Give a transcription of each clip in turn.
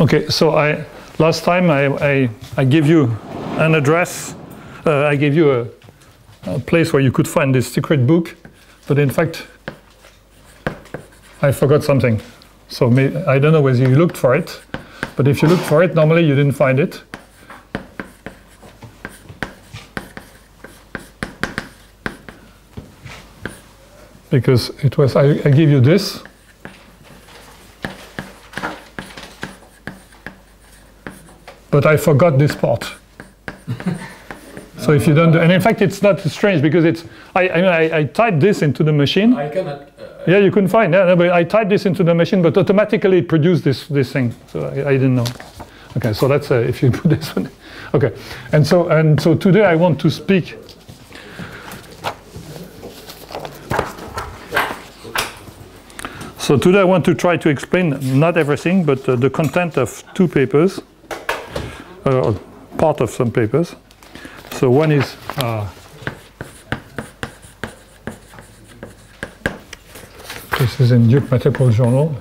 Okay, so last time I gave you an address, I gave you a place where you could find this secret book, but in fact I forgot something. So I don't know whether you looked for it, but if you looked for it, normally you didn't find it. Because it was, I give you this. But I forgot this part. So if you don't do, and in fact it's not strange because it's, I typed this into the machine. I cannot. Yeah, you couldn't find. Yeah, but I typed this into the machine, but automatically it produced this thing. So I didn't know. Okay, so that's if you put this one. Okay, and so today I want to speak. So today I want to try to explain not everything, but the content of two papers. Part of some papers. So one is this is in Duke Medical Journal.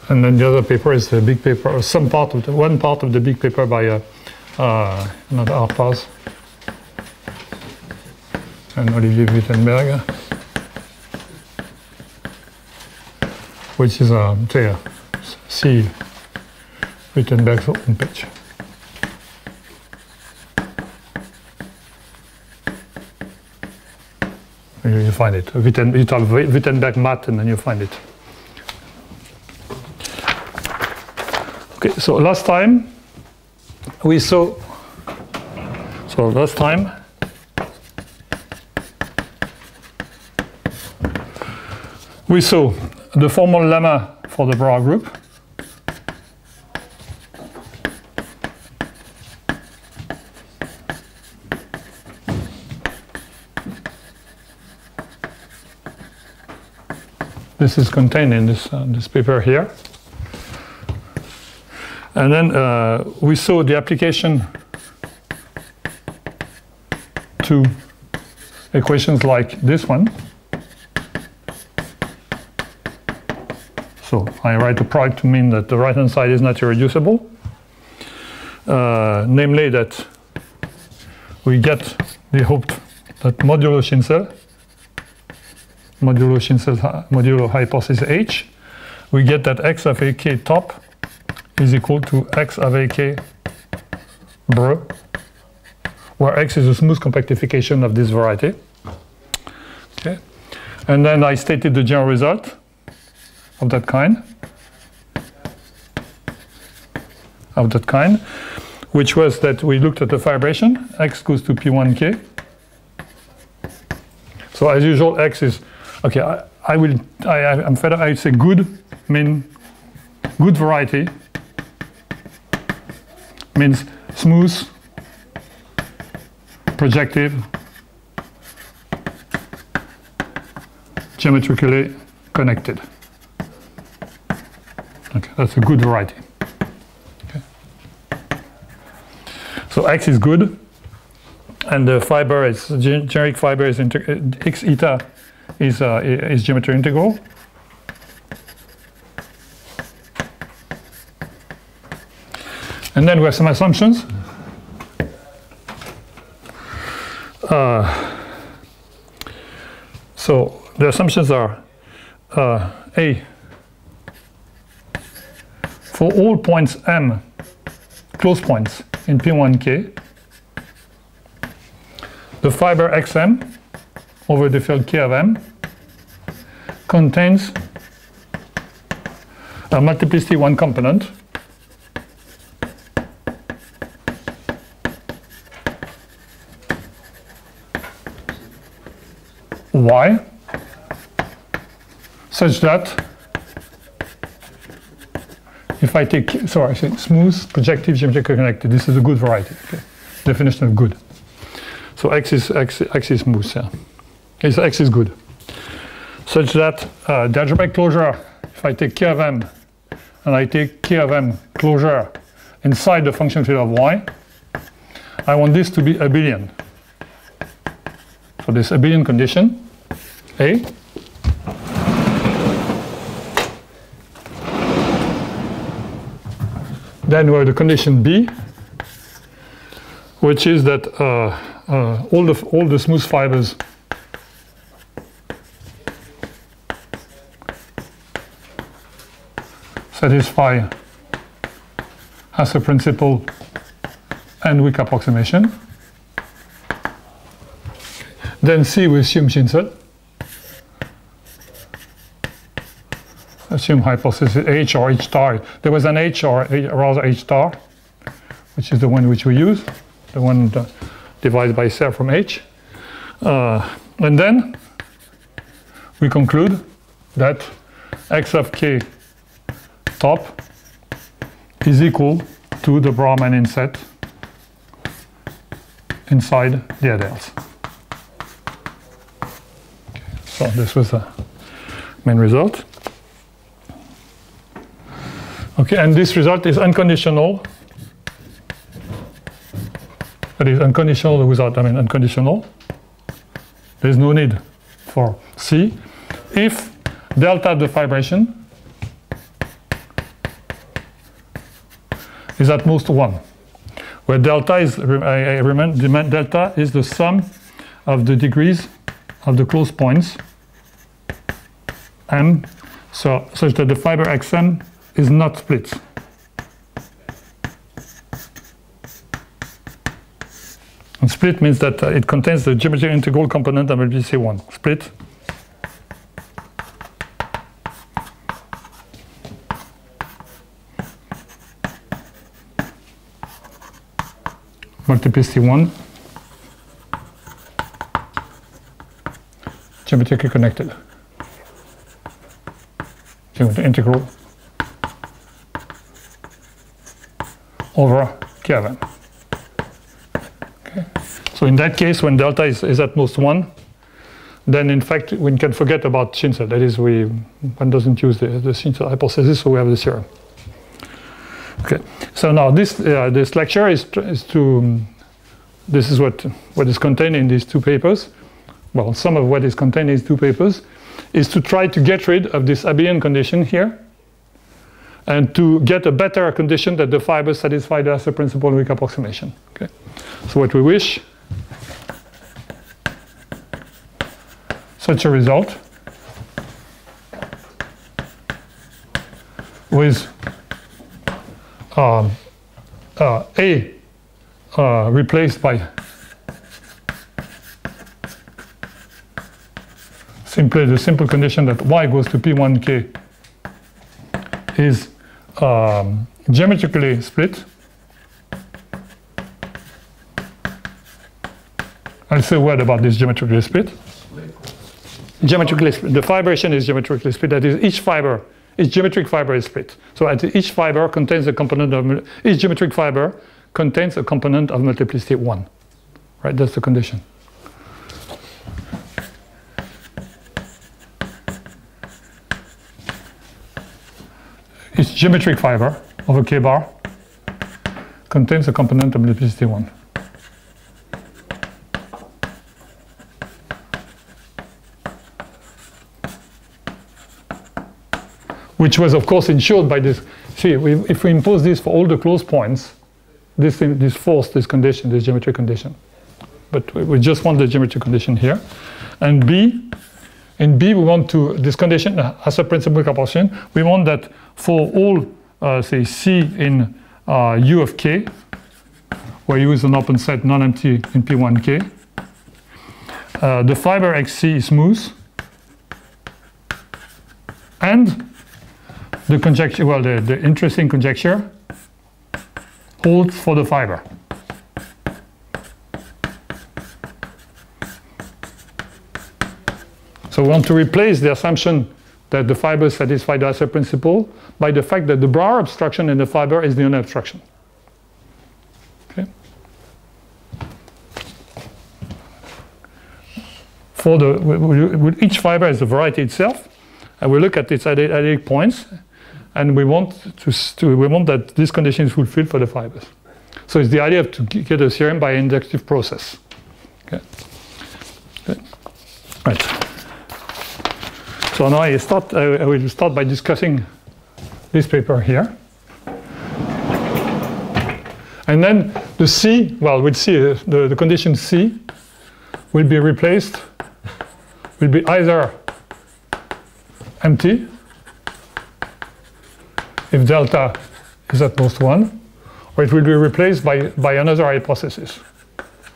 And then the other paper is the big paper, or some part of one part of the big paper by not Arpaz and Olivier Wittenberg, which is see Wittenberg's own page. You find it. You type Wittenberg math and then you find it. Okay, so last time we saw, we saw the formal lemma for the Brauer group. This is contained in this paper here. And then we saw the application to equations like this one. So I write a product to mean that the right-hand side is not irreducible. Namely that we get the hoped that modulo modulo hypothesis H, we get that x of AK top is equal to x of AK br, where x is a smooth compactification of this variety. Okay. And then I stated the general result of that kind, which was that we looked at the vibration, x goes to P1K. So as usual, x is, okay, I'm fed up, I say good, mean good variety, means smooth, projective, geometrically connected. Okay, that's a good variety. Okay. So X is good, and the fiber is generic fiber is x eta is geometry integral. And then we have some assumptions. So the assumptions are A, for all points M, close points in P1K, the fiber XM over the field K of M contains a multiplicity one component Y such that if I take, sorry, I say smooth, projective, geometrically connected, this is a good variety. Okay. Definition of good. So X is smooth, yeah. X is good. Such that the algebraic closure, if I take K of M and I take K of M closure inside the function field of Y, I want this to be abelian. So this abelian condition, A, then we have the condition B, which is that all the smooth fibers satisfy Hasse principle and weak approximation. Then C, we assume Schinsel. Assume hypothesis H or H star. There was an H or rather H star, which is the one which we use, the one divided by self from H. And then we conclude that X of K top is equal to the Brahmanin set inside the Adels. So this was the main result. Okay, and this result is unconditional. That is unconditional without, unconditional. There's no need for C. If delta of the fibration is at most 1, where delta is, I remember, delta is the sum of the degrees of the closed points M, so such that the fiber XM is not split. And split means that it contains the geometric integral component of multiplicity 1. Split. Multiplicity 1. Geometrically connected. Geometric integral over K of M. Okay. So in that case, when delta is at most 1, then in fact we can forget about Schinsel. That is, one doesn't use the Schinsel hypothesis, so we have the theorem. Okay. So now this lecture is to this is what is contained in these two papers. Well, some of what is contained in these two papers is to try to get rid of this abelian condition here, and to get a better condition that the fibers satisfy the Hasse principle and weak approximation. Okay. So what we wish, such a result with A replaced by simply the simple condition that Y goes to P1K is geometrically split. I'll say a word about this geometrically split. Geometrically split. The fibration is geometrically split. That is, each geometric fiber is split. So each fiber contains a component of each geometric fiber contains a component of multiplicity 1. Right? That's the condition. Each geometric fiber over K bar contains a component of multiplicity 1. Which was, of course, ensured by this. See, if we impose this for all the closed points, this condition, this geometric condition. But we just want the geometric condition here. And B, in B, we want to, this condition, as a principal proportion, we want that for all, say, C in U of K, where U is an open set, non-empty in P1K, the fiber XC is smooth, and the conjecture, well, the interesting conjecture holds for the fiber. So we want to replace the assumption that the fibers satisfy the Hasse principle by the fact that the bar obstruction in the fiber is the only obstruction. Okay. For with each fiber as the variety itself, and we look at its analytic points, and we want that this condition is fulfilled for the fibers. So it's the idea of to get a theorem by inductive process. Okay. Okay. Right. So now I will start by discussing this paper here. And then the C, well, we'll see the condition C will be replaced, will be either empty if delta is at most 1, or it will be replaced by another hypothesis,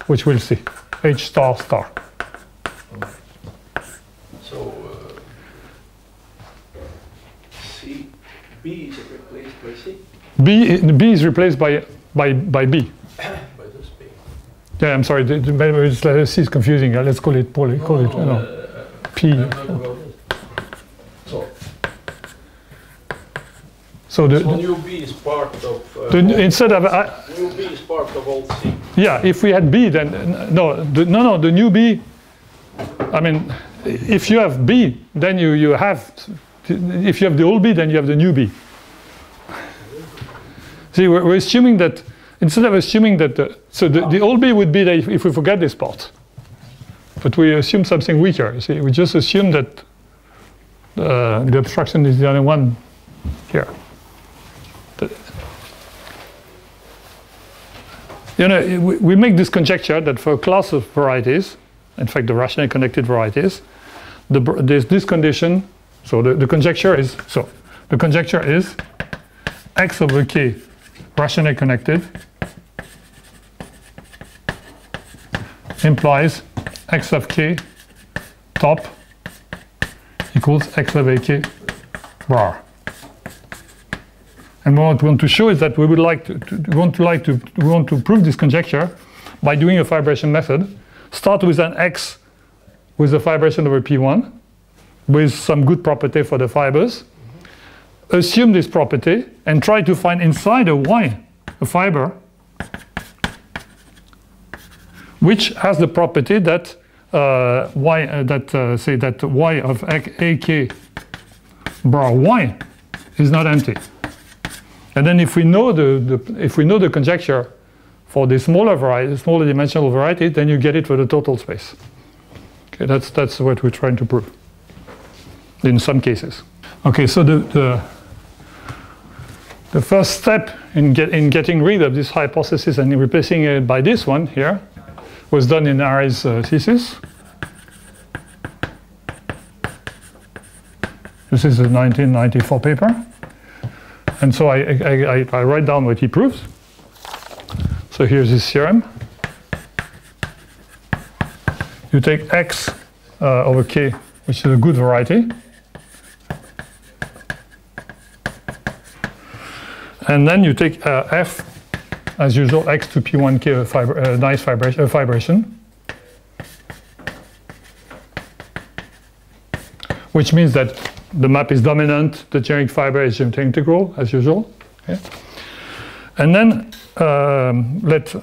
which we'll see, H star star. So C, B is replaced by C? B is replaced by B. By this B. Yeah, I'm sorry, the C is confusing. Let's call it P. So the new B is part of instead of new B is part of old C. Yeah, if we had B, then the new B. I mean, if you have B, then you have. If you have the old B, then you have the new B. See, we're assuming that instead of assuming that the old B would be that if we forget this part, but we assume something weaker. You see, we just assume that the obstruction is the only one here. You know, we make this conjecture that for a class of varieties, in fact, the rationally connected varieties, there's this condition. So the conjecture is x over k rationally connected implies x of k top equals x of ak bar. And what we want to show is that we would like to prove this conjecture by doing a fibration method. Start with an x with a fibration over P1 with some good property for the fibers. Assume this property and try to find inside a y a fiber which has the property that say that y of ak bar y is not empty. And then if we know the conjecture for the smaller dimensional variety, then you get it for the total space. Okay, that's what we're trying to prove in some cases. Okay, so the first step in getting rid of this hypothesis and replacing it by this one here was done in Ari's thesis. This is a 1994 paper. And so I write down what he proves. So here's his theorem. You take x over k, which is a good variety. And then you take f, as usual, x to p1k, a nice fibration. Which means that the map is dominant, the generic fiber is geometry integral, as usual. Okay. And then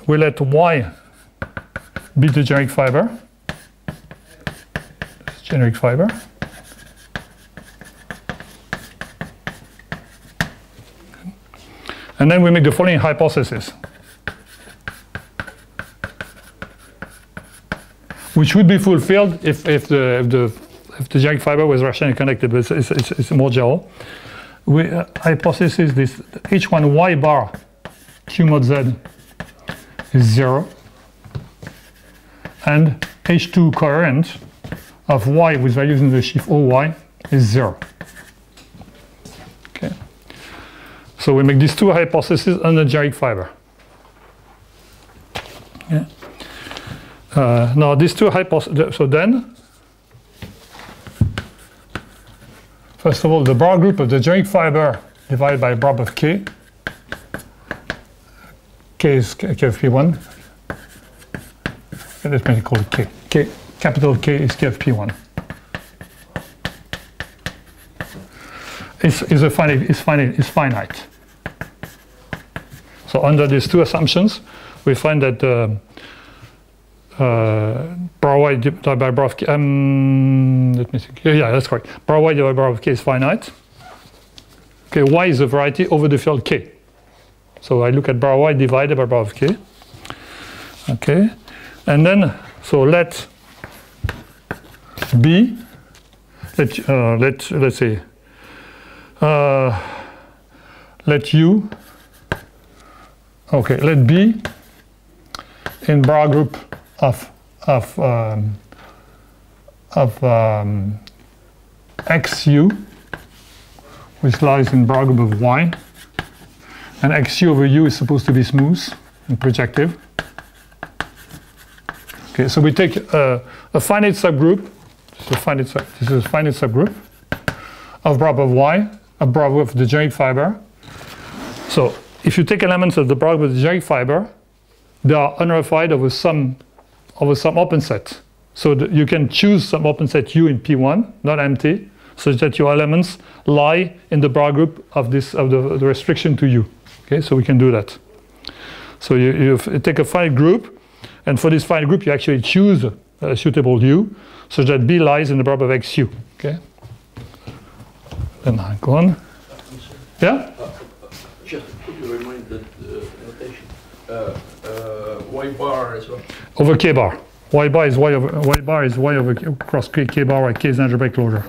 we let y be the generic fiber. This generic fiber. And then we make the following hypothesis, which would be fulfilled if the generic fiber was rationally connected, but it's more general. We hypothesis this H1 y bar Q mod Z is 0, and H2 coherent of y with values in the sheaf OY is 0. Okay. So we make these two hypotheses on the generic fiber. Yeah. Now these two hypotheses, so then, first of all, the bar group of the generic fiber divided by bar of k. K is k of P1. Let's make it called k. Capital K is k of P1. is finite. So under these two assumptions, we find that bar y divided by bar of k. Let me see. Yeah, that's correct. Bar y divided by bar of k is finite. Okay, y is a variety over the field k. So I look at bar y divided by bar of k. Okay, and then so let b. Let's say let u. Okay, let b in bar group of xu, which lies in bar group of y, and xu over u is supposed to be smooth and projective. Okay, so we take a finite subgroup. This is a finite subgroup of bar group of y, a bar group of the generic fiber. So if you take elements of the bar group of the generic fiber, they are unrarified over some open set. So you can choose some open set U in P1, not empty, such that your elements lie in the bar group of the restriction to U. Okay, so we can do that. So you take a finite group, and for this finite group you actually choose a suitable U, such that B lies in the bar group of XU. Okay. Then I go on. Yeah. Just could you remind that notation? Y bar as well. Over K bar. Y bar is Y over cross K bar, where K is an algebraic closure.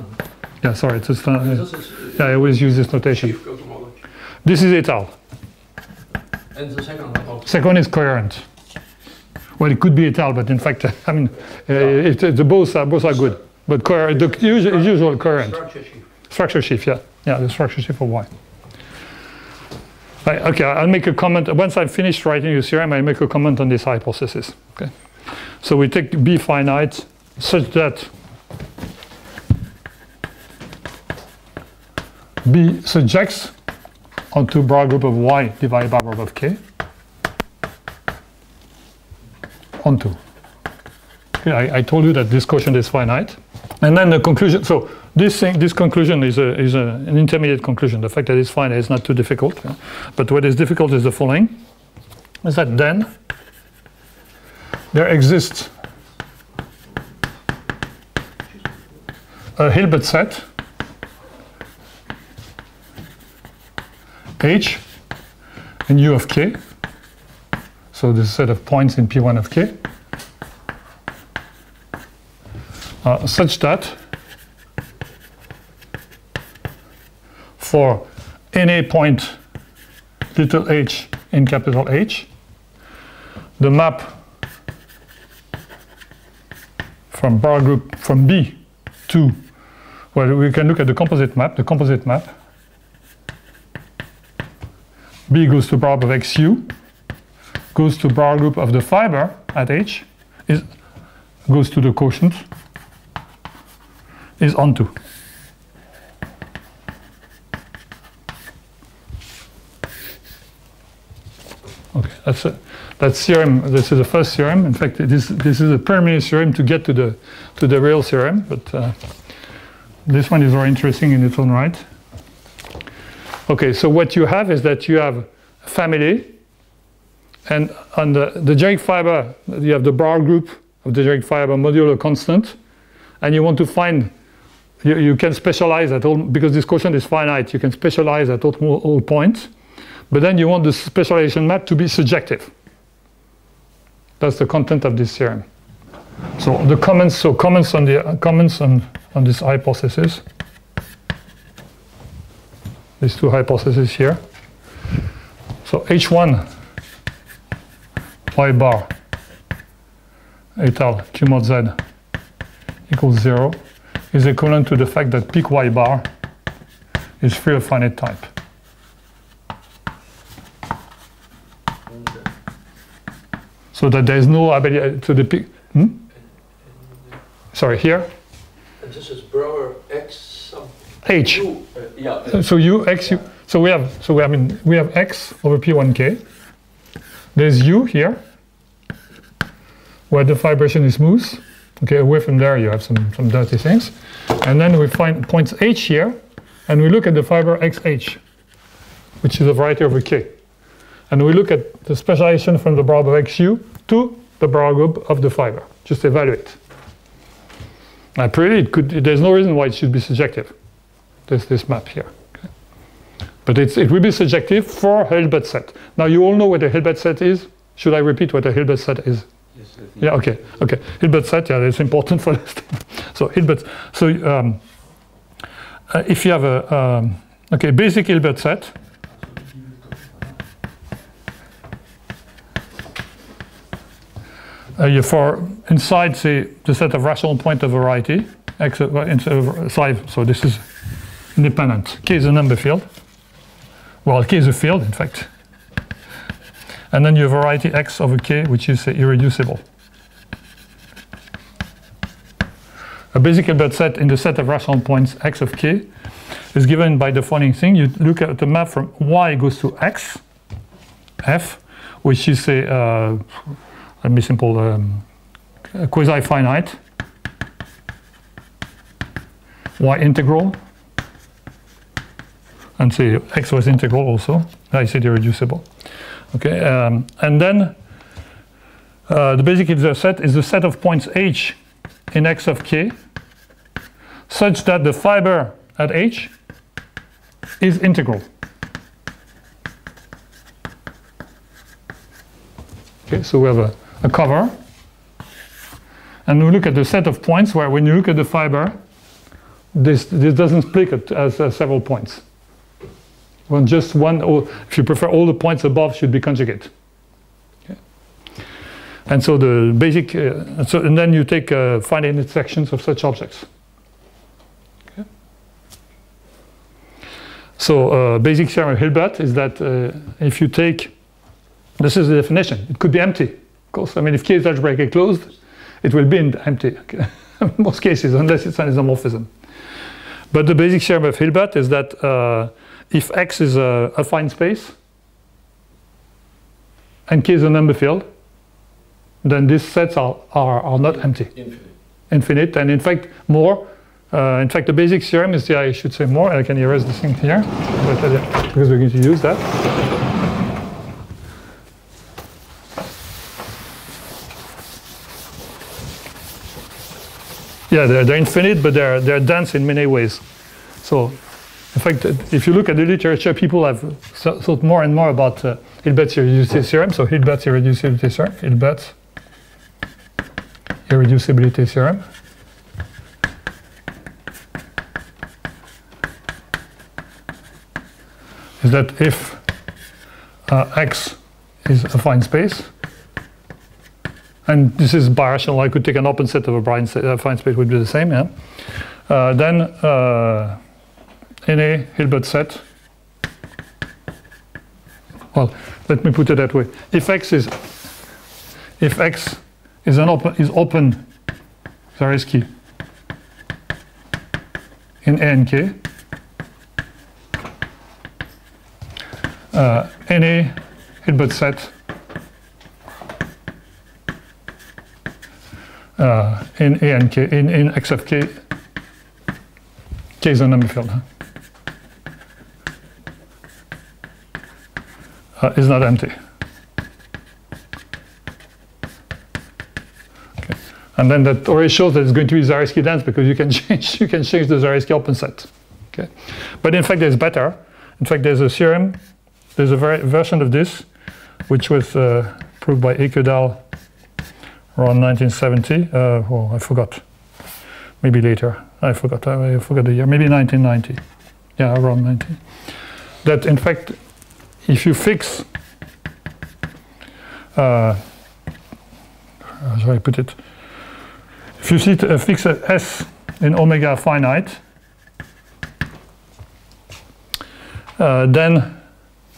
Yeah, sorry, it's just yeah, I always use this notation. This is étal. And the second one? Second is coherent. Well, it could be étal, but in fact, I mean, both are good. But the usual coherent. Structure sheaf, yeah. Yeah, the structure sheaf of Y. Right, okay, I'll make a comment. Once I've finished writing the theorem, I'll make a comment on this hypothesis. Okay. So we take B finite such that B subjects onto bar group of Y divided by bar group of K. Onto. Okay, I told you that this quotient is finite. And then the conclusion, so this conclusion is an intermediate conclusion. The fact that it's finite is not too difficult. Yeah. But what is difficult is the following, is that then there exists a Hilbert set H in U of K. So this set of points in P1 of K. Such that for any point little h in capital H, the map from bar group from B to, well, we can look at the composite map. The composite map, B goes to bar group of XU, goes to bar group of the fiber at H, goes to the quotient, is onto. Okay, that's theorem. This is the first theorem. In fact, this is a preliminary theorem to get to the real theorem. But this one is very interesting in its own right. Okay, so what you have is that you have a family, and on the generic fiber you have the bar group of the generic fiber modulo constant, and you want to find. You can specialize at all, because this quotient is finite, you can specialize at all points, but then you want the specialization map to be surjective. That's the content of this theorem. So the comments on this hypothesis, these two hypotheses here. So H1 y bar étal Q mod Z equals 0 is equivalent to the fact that peak y bar is free of finite type. So that there is no ability to the peak. Sorry, here. And this is Brouwer X sub H. U, yeah. So U X U. So we have X over P1K. There's U here, where the vibration is smooth. Okay, away from there you have some dirty things. And then we find points H here, and we look at the fiber XH, which is a variety over K. And we look at the specialization from the bar group XU to the bar group of the fiber. Just evaluate. Now, pretty, there's no reason why it should be surjective. There's this map here. Okay. But it will be surjective for a Hilbert set. Now, you all know what a Hilbert set is. Should I repeat what a Hilbert set is? Yes, yeah, okay. Okay. Hilbert set, yeah, that's important for this. So, Hilbert. So, if you have a okay, basic Hilbert set, for inside, say, the set of rational point of variety, x inside, so this is independent. K is a number field. Well, K is a field, in fact. And then you have variety x over K, which is irreducible. A basic Hilbert set in the set of rational points x of K is given by the following thing. You look at the map from y goes to x, f, which is a let me simple, quasi-finite, y integral, and say x was integral also. I said irreducible. Okay, and then the basic Hilbert set is the set of points h in x of k, such that the fiber at h is integral. Okay, so we have a cover, and we look at the set of points where when you look at the fiber, this doesn't split as several points. Well, just one, or if you prefer, all the points above should be conjugate. Okay. And so the basic, and then you take finite intersections of such objects. Okay. So basic theorem of Hilbert is that if you take, this is the definition, it could be empty. Of course, I mean, if K is algebraically closed, it will be empty. Okay. In most cases, unless it's an isomorphism. But the basic theorem of Hilbert is that if X is a affine space and K is a number field, then these sets are not empty. Infinite, and in fact more. In fact, the basic theorem is, I should say more. I can erase this thing here, but, because we're going to use that. Yeah, they're infinite, but they're dense in many ways. So, in fact, if you look at the literature, people have thought more and more about Hilbert's irreducibility theorem. So Hilbert's irreducibility theorem, Hilbert's irreducibility theorem. Is that if X is a affine space, and this is birational, I could take an open set of a affine space would be the same, yeah. Then in a Hilbert set, well, let me put it that way. If X is open Zariski in A and K, any Hilbert set in A and K, in X of K, K is a number field, is not empty. Okay. And then that already shows that it's going to be Zariski dense because you can change the Zariski open set. Okay. But in fact, there's better. In fact, there's a theorem. There's a version of this, which was proved by Ekedal around 1970. Oh, I forgot. Maybe later. I forgot the year. Maybe 1990. Yeah, around 90. That in fact, if you fix, how shall I put it? If you fix a S in omega finite, then,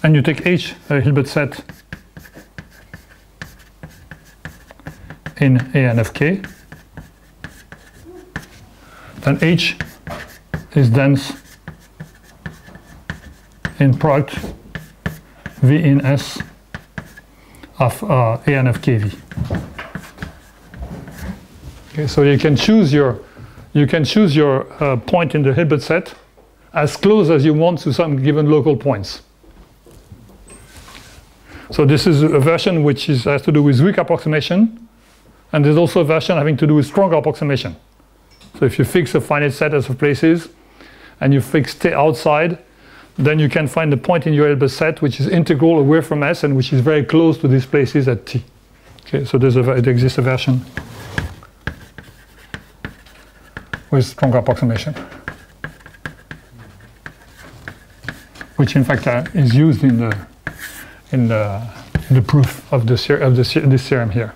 and you take H, a Hilbert set in A and F K, then H is dense in product V in S of A and F K V. Okay, so you can choose your point in the Hilbert set, as close as you want to some given local points. So this is a version which has to do with weak approximation, and there's also a version having to do with strong approximation. So if you fix a finite set of places, and you fix t outside, then you can find a point in your Hilbert set which is integral away from S and which is very close to these places at t. Okay, so it exists a version with strong approximation, which in fact is used in the proof of this theorem here.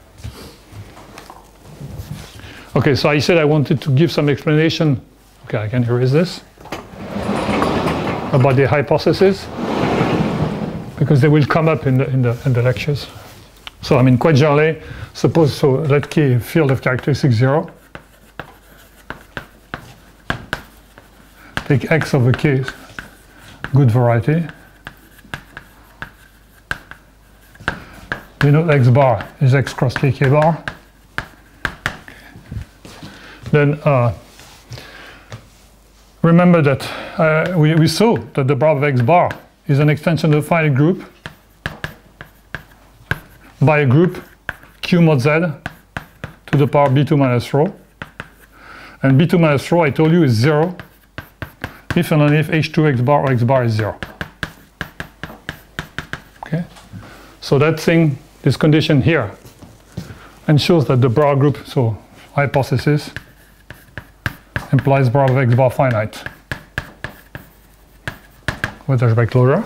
Okay, so I said I wanted to give some explanation. Okay, I can erase this. About the hypothesis, because they will come up in the lectures. So I mean, quite generally, suppose so let K field of characteristic 0. Take X over K, good variety. We know X bar is X cross K bar. Then remember that we saw that the bar of X bar is an extension of a finite group by a group Q mod Z to the power B2 minus rho. And B2 minus rho, I told you, is 0 if and only if H2 X bar or X bar is 0. Okay? So that thing, this condition here, ensures that the bar group, so hypothesis, implies bar of X bar finite with algebraic closure.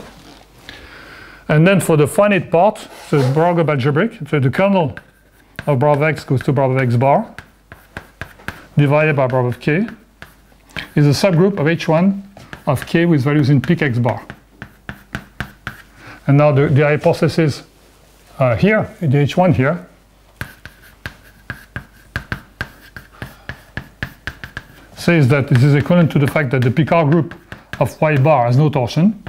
And then for the finite part, so bar group algebraic, so the kernel of bar of X goes to bar of X bar divided by bar of K is a subgroup of H1 of K with values in peak X bar. And now the hypothesis here, the H1 here, says that this is equivalent to the fact that the Picard group of Y bar has no torsion.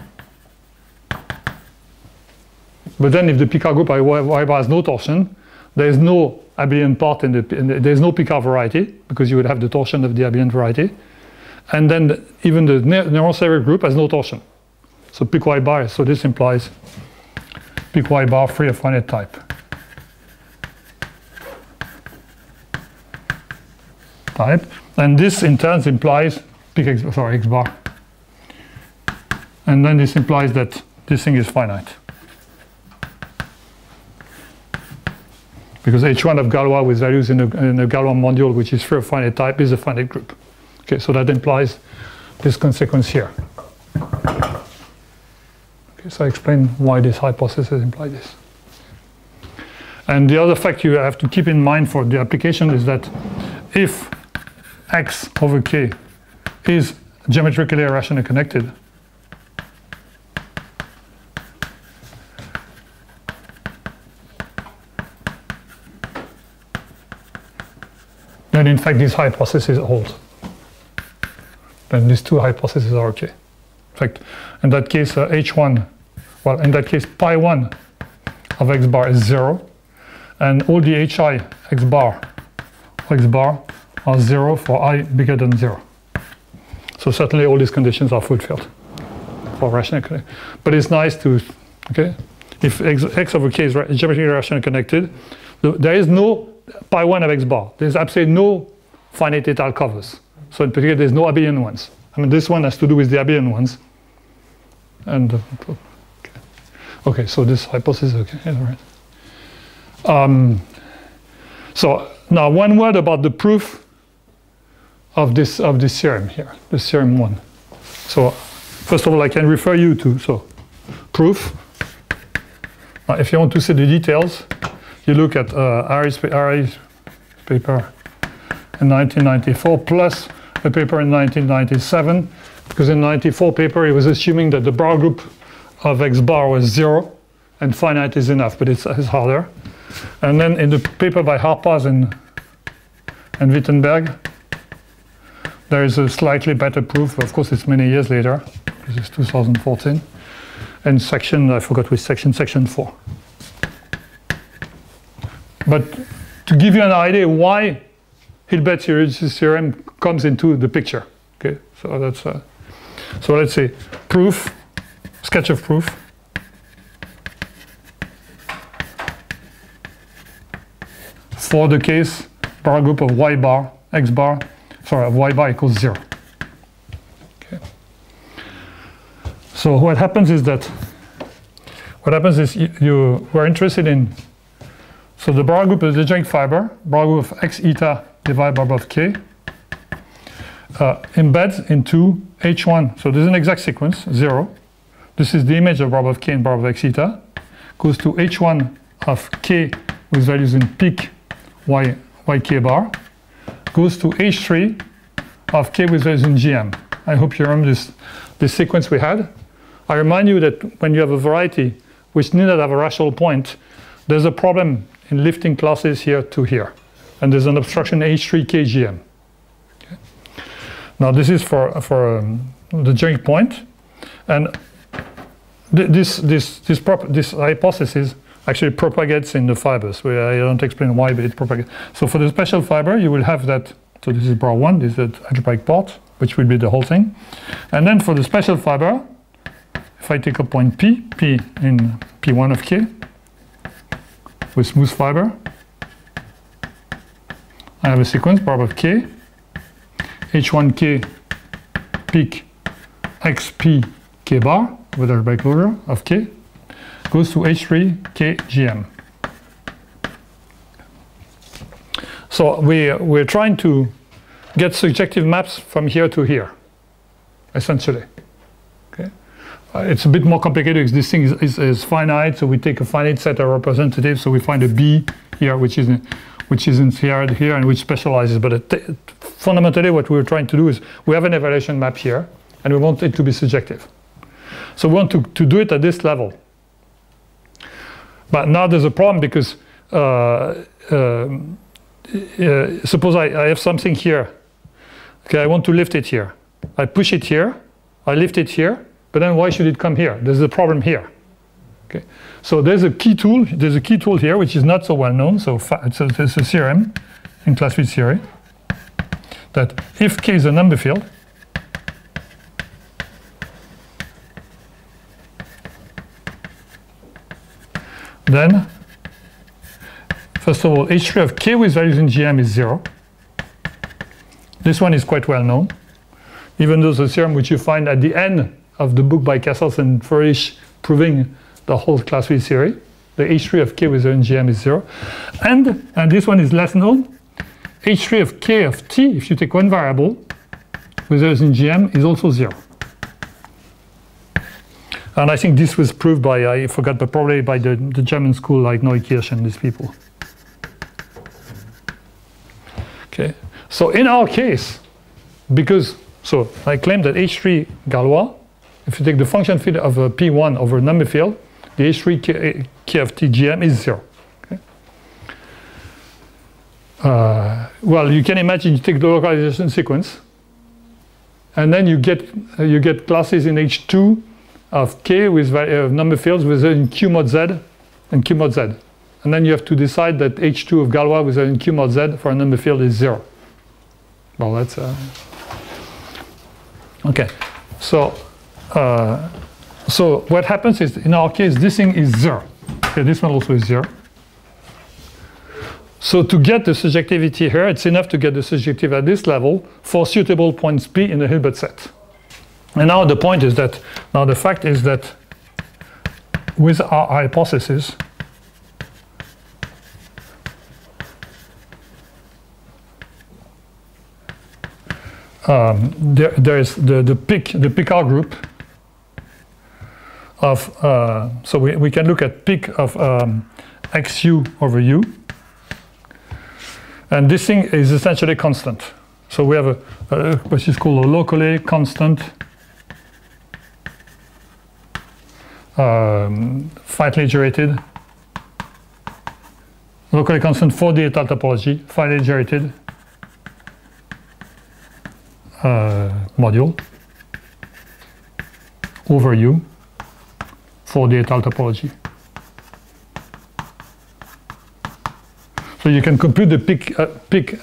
But then if the Picard group of Y bar has no torsion, there is no abelian part there is no Picard variety, because you would have the torsion of the abelian variety. And then even the neuron-series group has no torsion. So peak Y bar, so this implies peak Y bar free of finite type. And this in turn implies peak X bar. And then this implies that this thing is finite. Because H1 of Galois with values in a Galois module which is free of finite type is a finite group. Okay, so that implies this consequence here. Okay, so I explain why this hypothesis implies this. And the other fact you have to keep in mind for the application is that if X over K is geometrically irrationally connected, then in fact these hypotheses hold. Then these two hypotheses are okay. In fact, in that case H1, well in that case pi 1 of X bar is 0, and all the HI X bar are 0 for I bigger than 0. So certainly all these conditions are fulfilled for rational connected. But it's nice to, okay, if X over K is geometrically rationally connected, there is no pi 1 of X bar. There's absolutely no finite étal covers. So in particular, there's no abelian ones. I mean, this one has to do with the abelian ones. And okay, so this hypothesis, okay, all right. So now one word about the proof of this theorem here, this theorem 1. So first of all, I can refer you to proof. Now, if you want to see the details, you look at Ari's paper in 1994 plus a paper in 1997, because in the 1994 paper he was assuming that the bar group of X bar was 0 and finite is enough, but it's harder. And then in the paper by Harpaz and Wittenberg, there is a slightly better proof. Of course, it's many years later. This is 2014. And section, I forgot which section, section 4. But to give you an idea why Hilbert's theorem comes into the picture. Okay, so that's So let's say proof, sketch of proof. For the case, bar group of y bar, x bar, sorry, of y bar equals 0. Okay. So what happens is we're interested in, so the bar group is the joint fiber, bar group of x eta divided by bar of k, embeds into H1. So there's an exact sequence, 0. This is the image of bar of k and bar of x eta, goes to H1 of k with values in peak yk bar, goes to H3 of k with values in gm. I hope you remember this sequence we had. I remind you that when you have a variety which need not have a rational point, there's a problem in lifting classes here to here. And there's an obstruction H3 kgm. Okay. Now this is for the joint point. And this hypothesis actually propagates in the fibers. I don't explain why, but it propagates. So for the special fiber, you will have that. So this is bar 1, this is the algebraic part, which will be the whole thing. And then for the special fiber, if I take a point P in P1 of k, with smooth fiber, I have a sequence, bar of k, H1k, peak, xp, k bar, with algebraic closure of k, goes to H3 k gm. So we're trying to get surjective maps from here to here, essentially. Okay, it's a bit more complicated because this thing is finite. So we take a finite set of representatives. So we find a B here, which isn't here, and which specializes. But fundamentally, what we're trying to do is we have an evaluation map here, and we want it to be surjective. So we want to do it at this level. But now there's a problem because suppose I have something here. Okay, I want to lift it here. I push it here. I lift it here. But then why should it come here? There's a problem here. Okay, so there's a key tool. There's a key tool here which is not so well known. So there's a theorem in class field theory that if k is a number field, then first of all, H3 of k with values in gm is 0. This one is quite well known, even though the theorem which you find at the end of the book by Cassels and Furrish proving the whole class field theory, the H3 of k with values in gm is 0. And this one is less known, H3 of k of t, if you take one variable with values in gm, is also 0. And I think this was proved by, I forgot, but probably by the German school like Neukirch and these people. Okay, so in our case, so I claim that H3 Galois, if you take the function field of a P1 over a number field, the H3 k of t gm is 0. Okay. Well, you can imagine you take the localization sequence, and then you get classes in H2 of k with number fields within q mod z and q mod z. And then you have to decide that H2 of Galois within q mod z for a number field is 0. Well, that's... Okay, so what happens is, in our case, this thing is 0. Okay, this one also is 0. So to get the surjectivity here, it's enough to get the surjectivity at this level for suitable points P in the Hilbert set. And now the point is that, now the fact is that with our hypothesis, there is the Picard group of, so we can look at pic of xu over u. And this thing is essentially constant. So we have what is called a locally constant finitely iterated, locally constant 4D étale topology, finitely iterated module over U for the étale topology. So you can compute the peak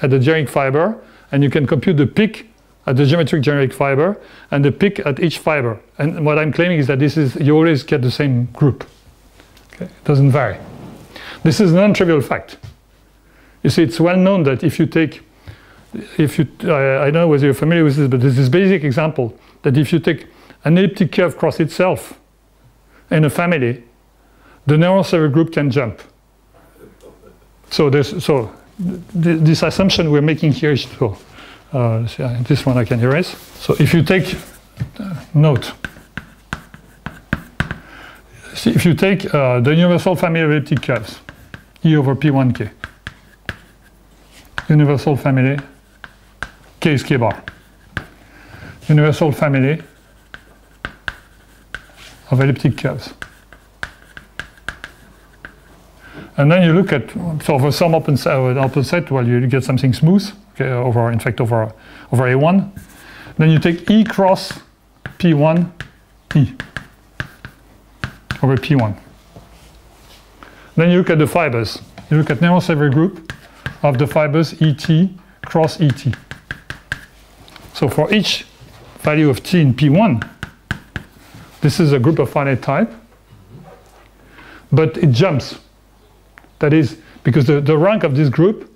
at the generic fiber, and you can compute the peak at the geometric generic fiber and the peak at each fiber. And what I'm claiming is that this is, you always get the same group. Okay? It doesn't vary. This is a non-trivial fact. You see, it's well known that if you take, I don't know whether you're familiar with this, but there's this basic example that if you take an elliptic curve across itself in a family, the neural group can jump. So this assumption we're making here is true. This one I can erase. So if you take, note, see, if you take the universal family of elliptic curves, E over P1k, universal family, K is K bar, universal family of elliptic curves. And then you look at, so for some open set, well, you get something smooth, okay, over A1. Then you take E cross P1 E over P1. Then you look at the fibers. You look at neural group of the fibers ET cross ET. So for each value of T in P1, this is a group of finite type, but it jumps. That is, because the rank of this group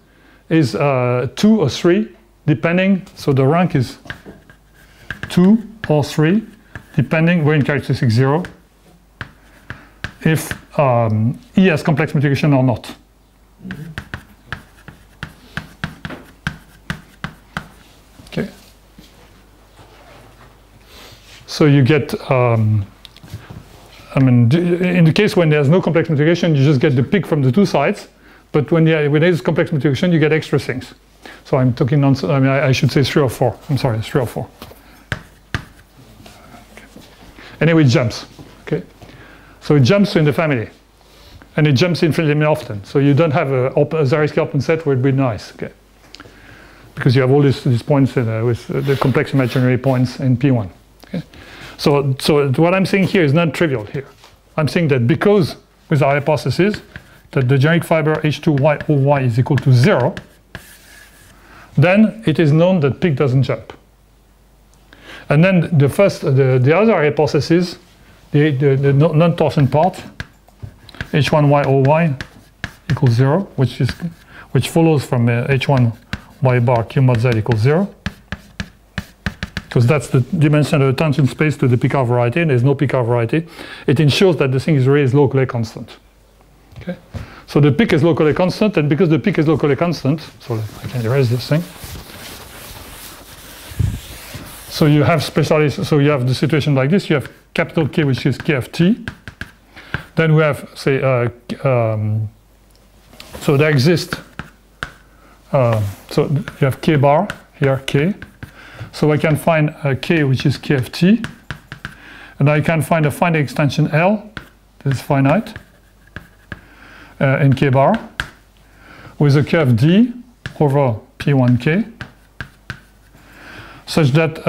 is 2 or 3, depending, so the rank is 2 or 3, depending, we're in characteristic 0, if E has complex multiplication or not. Okay. So you get, I mean, in the case when there's no complex multiplication, you just get the peak from the two sides. But when there's complex multiplication, you get extra things. So I'm talking nonsense. I mean, I should say 3 or 4. I'm sorry, 3 or 4. Okay. Anyway, it jumps. Okay. So it jumps in the family, and it jumps infinitely often. So you don't have a Zariski open set where it'd be nice. Okay. Because you have all these points with the complex imaginary points in P1. Okay. So what I'm saying here is not trivial here. I'm saying that because with our hypothesis that the generic fiber H2y OY is equal to 0, then it is known that peak doesn't jump. And then the other hypothesis, the non-torsion part, H1y OY equals 0, which follows from H1y bar Q mod Z equals 0. Because that's the dimension of the tangent space to the pk variety, and there's no pk variety. It ensures that the thing is really locally constant. Okay? So the peak is locally constant, and because the peak is locally constant, so I can erase this thing. So you have so you have the situation like this. You have capital K, which is K of T. Then we have, say, so there exists, so you have K bar, here K. So I can find K, which is K of T, and I can find a finite extension L, this is finite, in K bar, with a curve D over P1K, such that,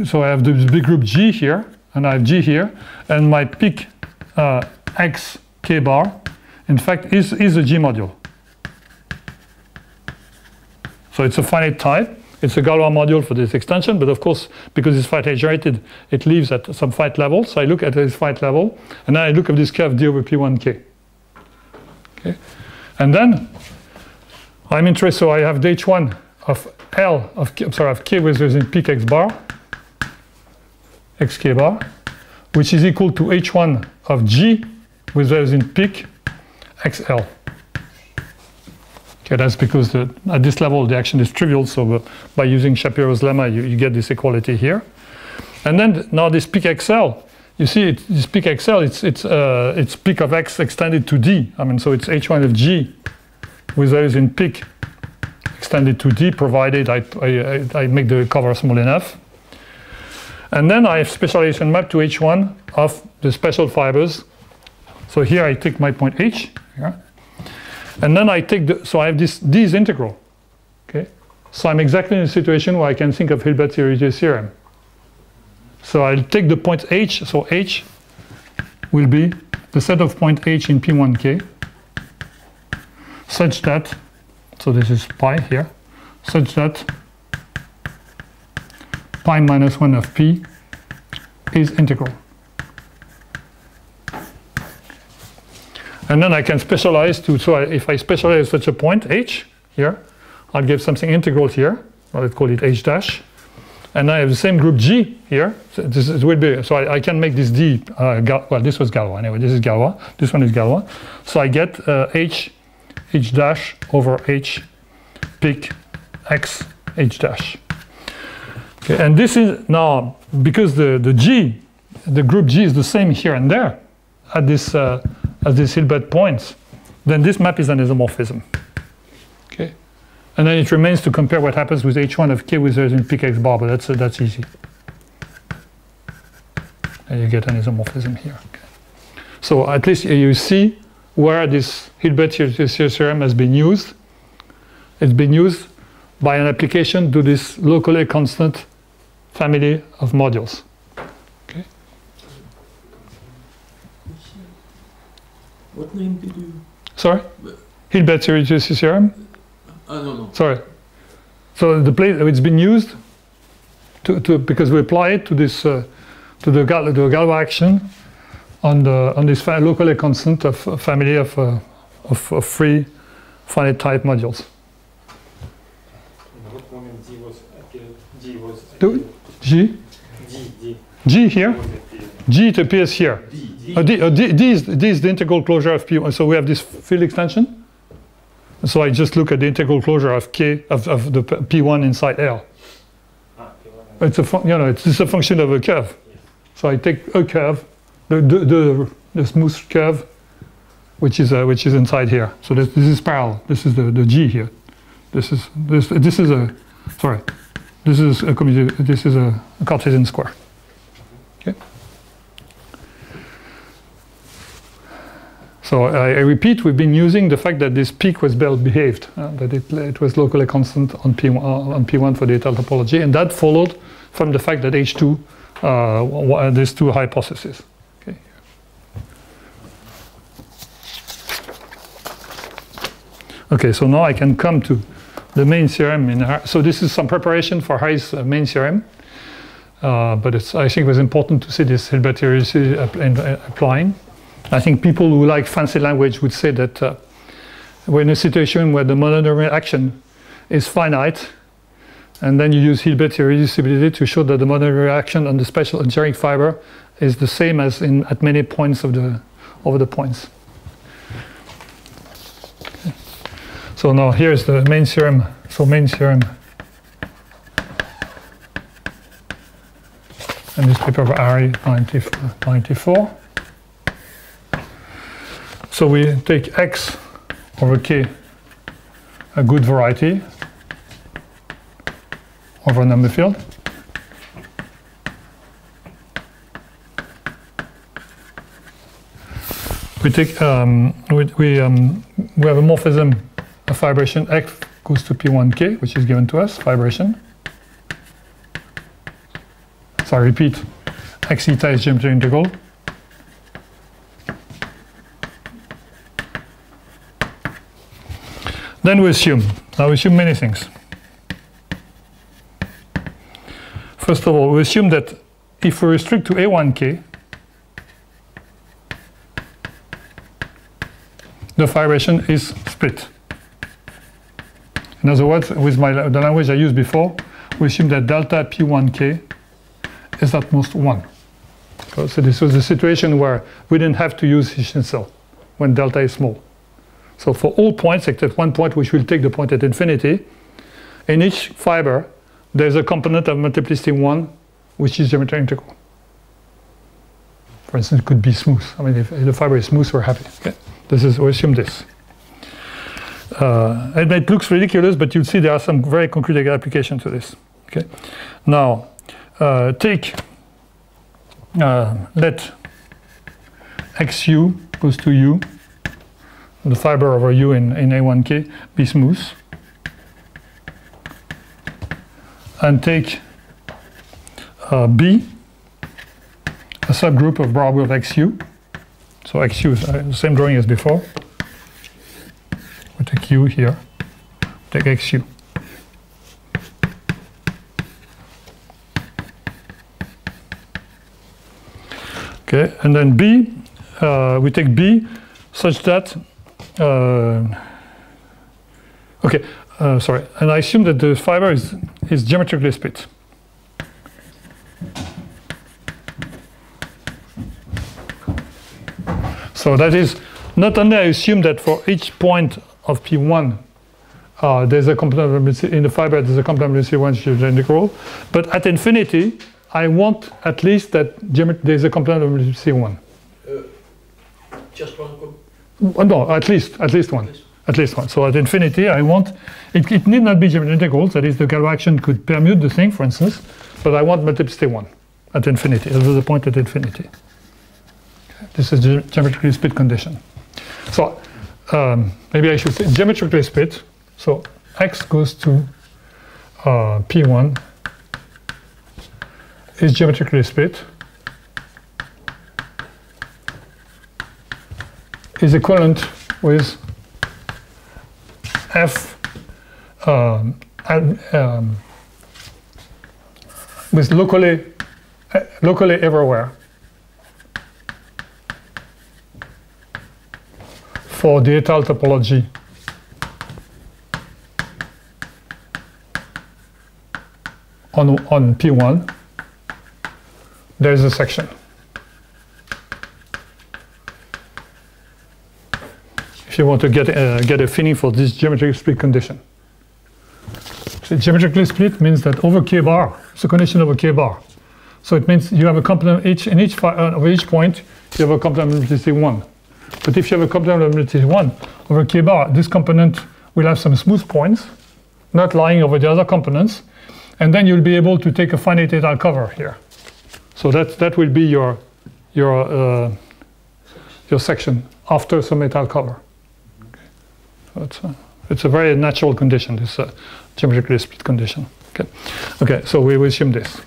so I have the big group G here, and I have G here, and my peak X K bar, in fact, is a G module. So it's a finite type. It's a Galois module for this extension, but of course, because it's finite generated, it lives at some finite level. So I look at this finite level, and then I look at this curve D over P1K. Okay, and then I'm interested. So I have the H1 of L of K, of K with in peak X bar, XK bar, which is equal to H1 of G with in peak XL. Okay, that's because at this level the action is trivial, so by using Shapiro's lemma you get this equality here. And then now this peak XL, you see this peak XL, it's peak of X extended to D. I mean, so it's H1 of G with values in peak extended to D, provided I make the cover small enough. And then I have specialization map to H1 of the special fibers. So here I take my point H, here. And then I take so I have this D is integral. Okay, so I'm exactly in a situation where I can think of Hilbert-Serrurier theorem. So I'll take the point H. So H will be the set of point H in P1K, such that, so this is pi here, such that pi minus 1 of p is integral. And then I can specialize to, so if I specialize such a point, h, here, I'll give something integral here, well, let's call it h dash. And I have the same group G here. So this will be, so I can make this D, well, this was Galois anyway, this is Galois, this one is Galois. So I get h dash over h pic x h dash. Okay, and this is now, because the G, the group G is the same here and there at this, at these Hilbert points, then this map is an isomorphism. Okay. And then it remains to compare what happens with h1 of k with in pic x bar, but that's easy. And you get an isomorphism here. Okay. So at least you see where this Hilbert theorem has been used. It's been used by an application to this locally constant family of modules. Okay. What name did you? Sorry? Hilbert theorem? No. Sorry. So the place it's been used to because we apply it to this to the Galois action on this locally constant of family of free finite type modules. In what moment G was G here. G it appears here. D is the integral closure of P. So we have this field extension. So I just look at the integral closure of K of the P1 inside L. It's a it's a function of a curve. Yes. So I take a curve, the smooth curve, which is inside here. So this is parallel. This is the G here. This is a Cartesian square. Okay. So I repeat, we've been using the fact that this peak was well behaved, that it was locally constant on P1 for the detailed topology, and that followed from the fact that H2, these two hypotheses. Okay. Okay, so now I can come to the main theorem. So this is some preparation for Harry's main theorem, but I think it was important to see this Hilbert theory applying. I think people who like fancy language would say that we're in a situation where the mononomial action is finite, and then you use Hilbert irreducibility to show that the mononomial action on the special engineering fiber is the same as at many points of over the points. Okay. So now here's the main theorem. So main theorem, and this paper of Ari 94. So we take x over k, a good variety over a number field. We take we have a morphism of fibration x goes to p1k, which is given to us, fibration. So I repeat, x eta is geometry integral. Then we assume. Now we assume many things. First of all, we assume that if we restrict to A1k, the fibration is split. In other words, with the language I used before, we assume that delta P1k is at most 1. So this was a situation where we didn't have to use Hichinson when delta is small. So for all points except one point, which will take the point at infinity, in each fiber there's a component of multiplicity 1 which is geometry integral. For instance, it could be smooth. I mean, if the fiber is smooth, we're happy. Okay? We assume this. And it looks ridiculous, but you'll see there are some very concrete applications to this. Okay? Now, let xu goes to u, the fiber over u in A1k, be smooth. And take B, a subgroup of Browell of XU. So XU is the same drawing as before. We take U here, take XU. Okay, and then B, we take B such that, sorry, and I assume that the fiber is geometrically split. So that is, not only I assume that for each point of P1, there's a complementarity in the fiber, there's a complementarity one integral, but at infinity, I want at least that there's a complementarity one. Just one? No, at least one. At least one. So at infinity, I want, it need not be geometric integrals, that is, the Galois action could permute the thing, for instance, but I want multiplicity 1 at infinity. This is the point at infinity. This is the geometrically split condition. So maybe I should say geometrically split. So x goes to P1 is geometrically split is equivalent with f with locally everywhere for the étale topology on P1, there is a section. If you want to get a feeling for this geometric split condition. So geometrically split means that over K bar, it's a condition over K bar. So it means you have a complement in each point, you have a complementarity 1. But if you have a complementarity 1 over K bar, this component will have some smooth points, not lying over the other components, and then you'll be able to take a finite étale cover here. So that will be your section after some étale cover. Okay. So it's a very natural condition, this geometrically split condition. Okay. Okay. So we will assume this.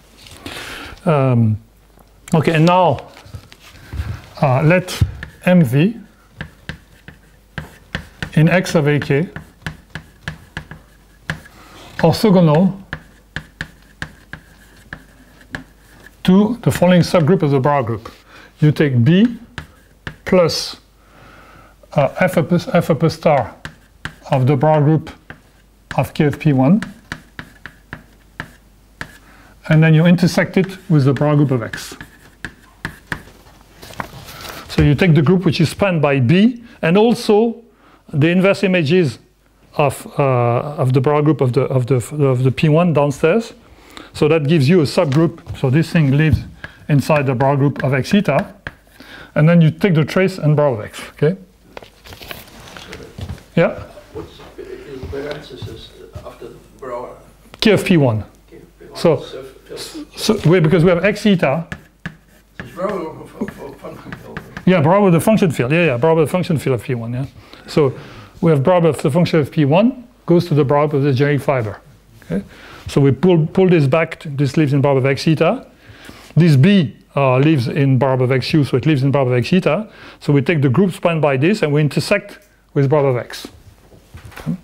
Okay. And now let MV in X of AK orthogonal to the following subgroup of the bar group. You take B plus F up a star of the bar group of K of P1, and then you intersect it with the bar group of X. So you take the group which is spanned by B, and also the inverse images of the bar group of the P1 downstairs. So that gives you a subgroup. So this thing lives inside the bar group of X theta, and then you take the trace and bar of X. Okay. Yeah. What is the parenthesis after the bar? K of P1. K of P1. So because we have X theta. It's bar for function field. Yeah, bar with the function field. Yeah, bar with the function field of P1. Yeah. So we have bar of the function of P1 goes to the bar of the generic fiber. Okay. So we pull this back. This lives in bar of X theta. This B lives in bar of XU, so it lives in bar of X theta. So we take the group spanned by this and we intersect with bar of X. Okay.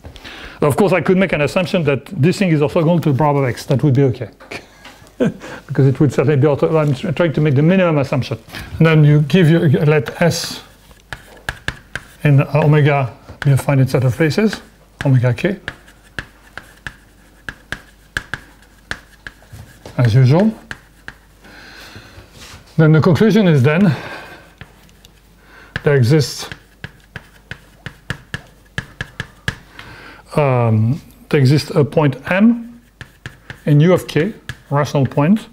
Now, of course, I could make an assumption that this thing is orthogonal to bar of X. That would be okay. Because it would certainly be orthogonal. I'm trying to make the minimum assumption. And then you let S in omega be a finite set of places, omega K. As usual. Then the conclusion is then there exists a point M in U of K, rational point,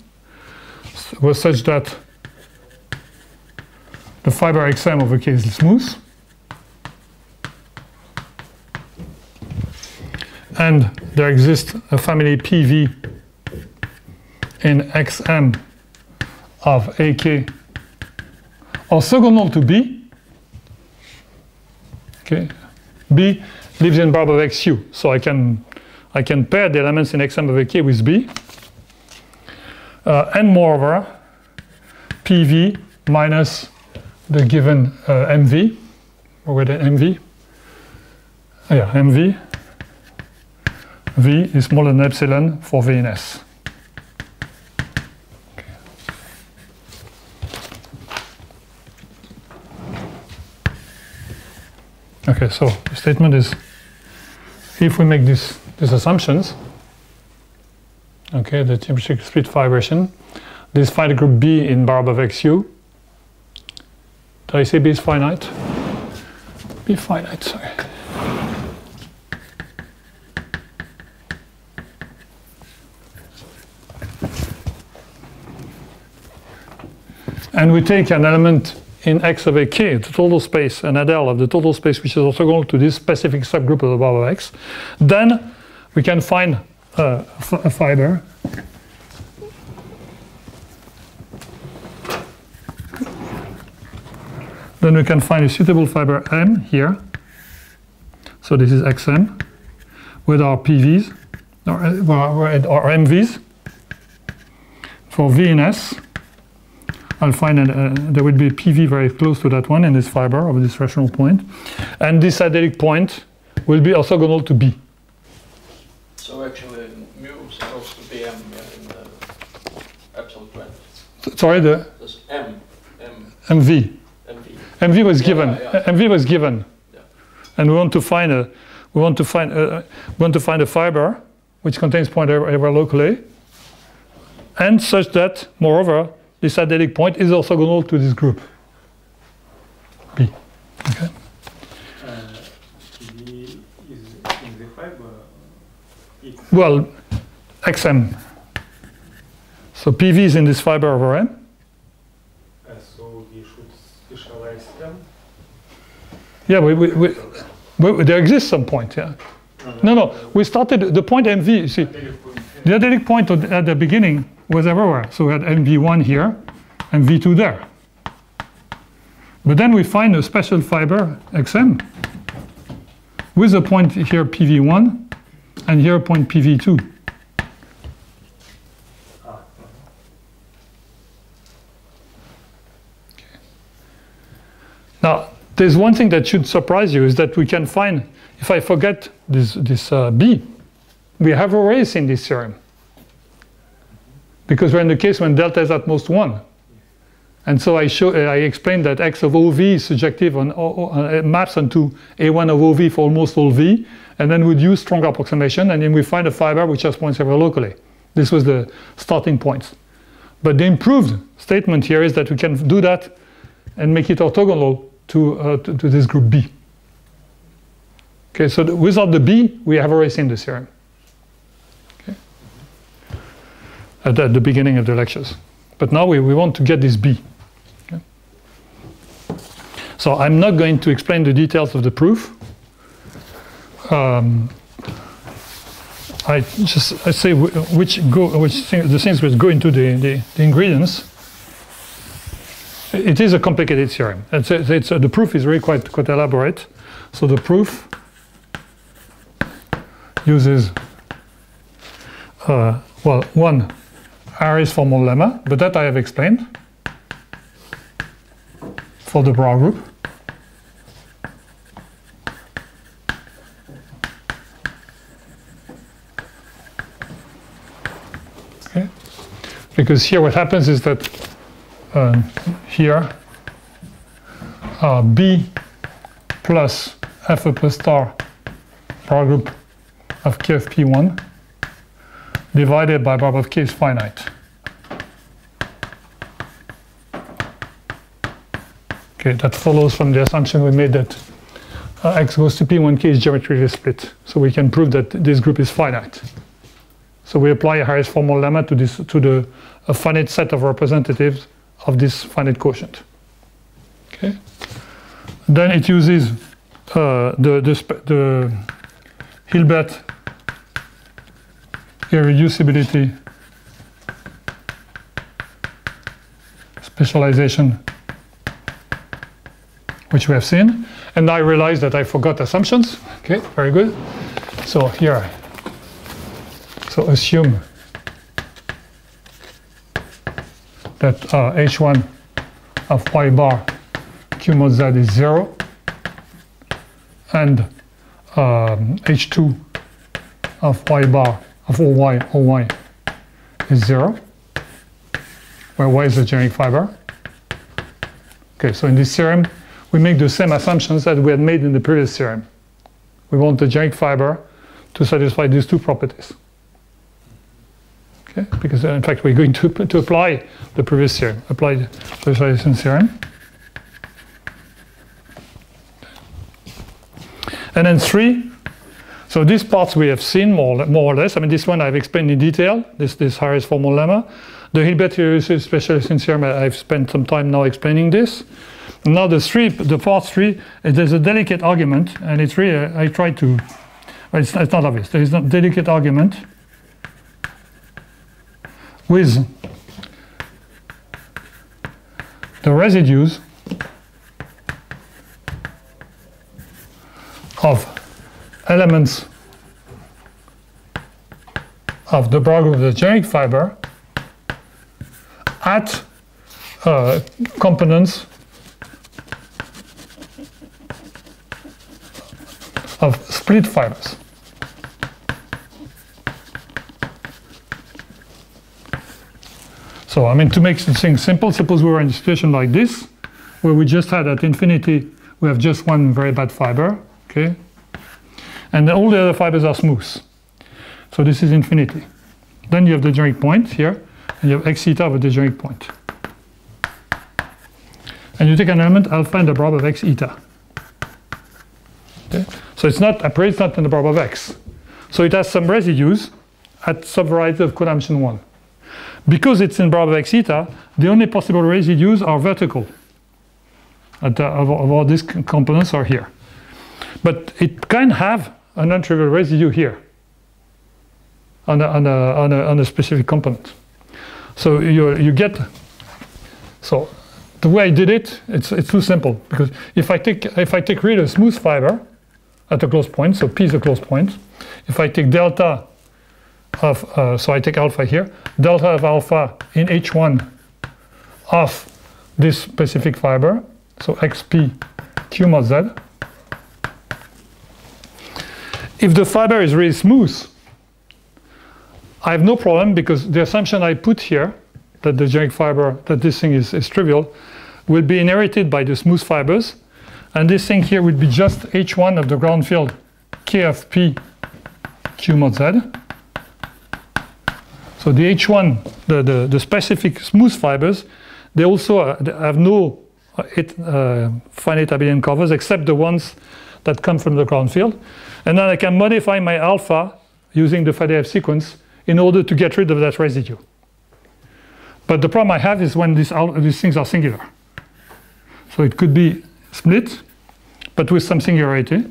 was such that the fiber XM over K is smooth, and there exists a family PV in XM of AK orthogonal to B. Okay, B lives in bar of XU, so I can pair the elements in XM of AK with B, and moreover, PV minus the given MV, or where the MV? Oh yeah, MV. V is smaller than epsilon for V in S. Okay, so the statement is, if we make these assumptions, okay, the geometric split fibration, this finite group B in bar above XU, did I say B is finite? B finite, sorry. And we take an element in X of a K, the total space, an Adl of the total space, which is orthogonal to this specific subgroup of the bar of X. Then we can find a fiber then we can find a suitable fiber M here. So this is XM with our PVs or MVs. For V in S, I'll find there will be a PV very close to that one in this fiber of this rational point. And this adelic point will be orthogonal to B. So actually, mu is supposed to be M in the absolute range. Sorry, That's MV. MV was given. Yeah. MV was given, Yeah. and we want to find a fiber which contains point everywhere locally, and such that, moreover, this adelic point is orthogonal to this group B. Okay. PV is in the fiber. Well, XM. So PV is in this fiber over M. So we should specialize M. Yeah, there exists some point. Yeah. No. We started the point MV. You see, the adelic point at the beginning was everywhere. So we had MV1 here and V2 there. But then we find a special fiber XM with a point here PV1 and here a point PV2. Now, there's one thing that should surprise you is that we can find, if I forget this B, we have a race in this theorem. Because we're in the case when delta is at most 1. And so I explained that X of OV is surjective on maps onto A1 of OV for almost all V, and then we'd use strong approximation, and then we find a fiber which has points everywhere locally. This was the starting point. But the improved statement here is that we can do that and make it orthogonal to this group B. Okay, so without the B, we have a race in the theorem. Okay. At the beginning of the lectures. But now we want to get this B. Okay. So I'm not going to explain the details of the proof. I say the things which go into the ingredients. It is a complicated theorem. The proof is really quite elaborate. So the proof uses one Harris formal lemma, but that I have explained for the Bra group. Okay, because here what happens is that here B plus F plus star Bra group of K of P1 divided by bar of K is finite. Okay, that follows from the assumption we made that X goes to P1K is geometrically split. So we can prove that this group is finite. So we apply a Harris formal lemma to a finite set of representatives of this finite quotient. Okay. Then it uses the Hilbert irreducibility specialization, which we have seen. And I realized that I forgot assumptions. Okay, very good. So here, so assume that H1 of Y bar Q mod Z is 0, and H2 of Y bar of OY is 0, where Y is a generic fiber. Okay, so in this theorem, we make the same assumptions that we had made in the previous theorem. We want the generic fiber to satisfy these two properties. Okay? Because in fact we're going to apply the previous theorem, apply the specialization theorem. And then 3, so these parts we have seen more or less. I mean, this one I've explained in detail, this Harris formal lemma. The Hilbert-Elusive specialization theorem, I've spent some time now explaining this. Now the part 3, there's a delicate argument, and it's really, I try to, well, it's not obvious. There is a delicate argument with the residues of elements of the bar group of the generic fiber at components of split fibers. So, I mean, to make things simple, suppose we were in a situation like this, where we just had at infinity, we have just one very bad fiber, okay? And all the other fibers are smooth. So this is infinity. Then you have the generic point here, and you have x theta of the generic point. And you take an element alpha in the bar of x eta. Okay? So it's not, apparently it's not in the bar of x. So it has some residues at subvariety of codimension 1. Because it's in bar of x eta, the only possible residues are vertical. Of all these components are here. But it can have a non-trivial residue here on a specific component. So you get, so the way I did it, it's too simple, because if I take really a smooth fiber at a closed point, so P is a closed point, if I take delta of, so I take alpha here, delta of alpha in H1 of this specific fiber, so XP Q mod Z. If the fiber is really smooth, I have no problem, because the assumption I put here, that the generic fiber, that this thing is trivial, will be inherited by the smooth fibers. And this thing here would be just H1 of the ground field K of P Q mod Z. So the H1, the specific smooth fibers, they also have no finite abelian covers except the ones that come from the ground field. And then I can modify my alpha using the Fadeev sequence in order to get rid of that residue. But the problem I have is when these things are singular. So it could be split, but with some singularity.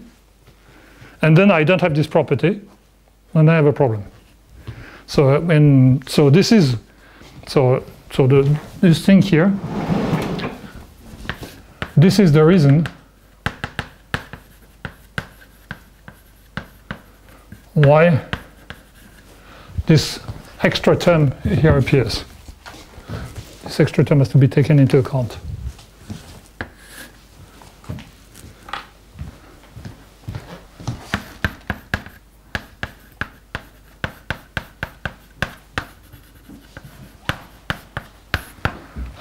And then I don't have this property, and I have a problem. So this is this thing here. This is the reason why this extra term here appears. This extra term has to be taken into account.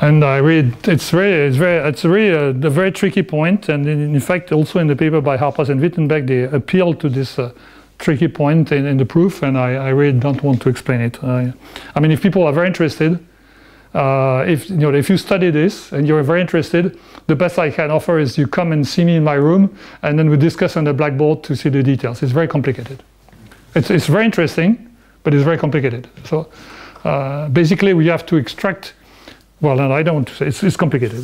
And I read, it's really a very tricky point, and in fact also in the paper by Harpas and Wittenberg they appeal to this tricky point in the proof, and I really don't want to explain it. I mean, if people are very interested, if you study this and you're very interested, the best I can offer is you come and see me in my room, and then we discuss on the blackboard to see the details. It's very complicated. It's very interesting, but it's very complicated. So basically we have to extract. Well, and I don't want to say it's complicated.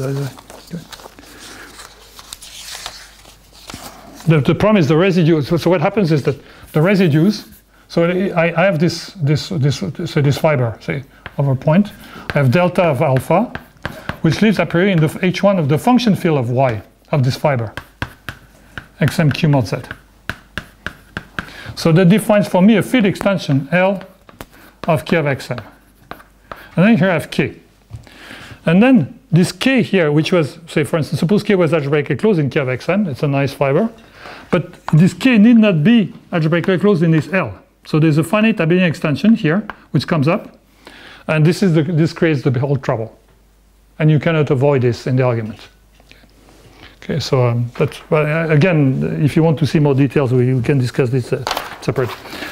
The problem is the residues. So what happens is that the residues. So I have this fiber, say, over point. I have delta of alpha, which lives a priori in the H1 of the function field of y of this fiber, xm q mod z. So that defines for me a field extension L of k of xm. And then here I have k. And then this k here, which was, say, for instance, suppose k was algebraically closed in k of xn, it's a nice fiber, but this k need not be algebraically closed in this L. So there's a finite abelian extension here, which comes up, and this creates the whole trouble. And you cannot avoid this in the argument. Okay, so but again, if you want to see more details, we can discuss this separate.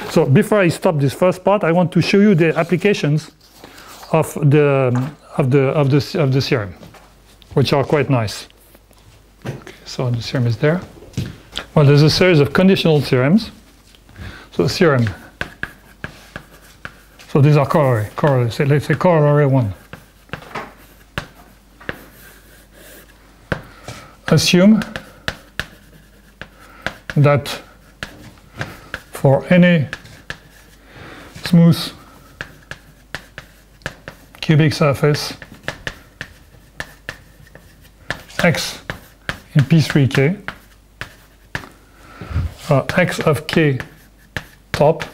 So before I stop this first part, I want to show you the applications of the theorem, which are quite nice. Okay, so the theorem is there. Well, there's a series of conditional theorems. So theorem. So these are corollary. So let's say corollary 1. Assume that for any smooth cubic surface x in P3k, x of k top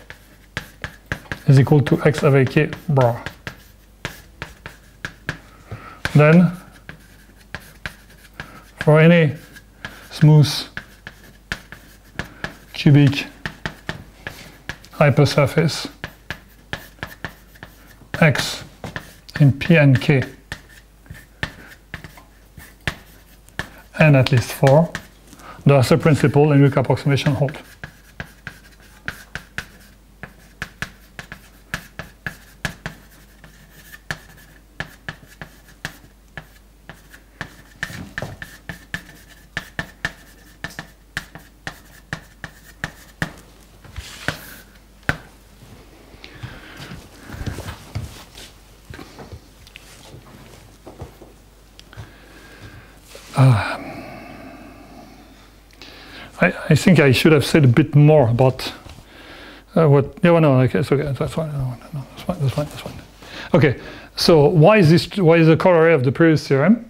is equal to x of ak bar. Then for any smooth cubic hypersurface x in P and k and at least 4, the Hasse principle and weak approximation hold. I think I should have said a bit more about what. Yeah, well, no, okay, so that's fine. No, that's fine. Okay, so why is this? Why is the corollary of the previous theorem?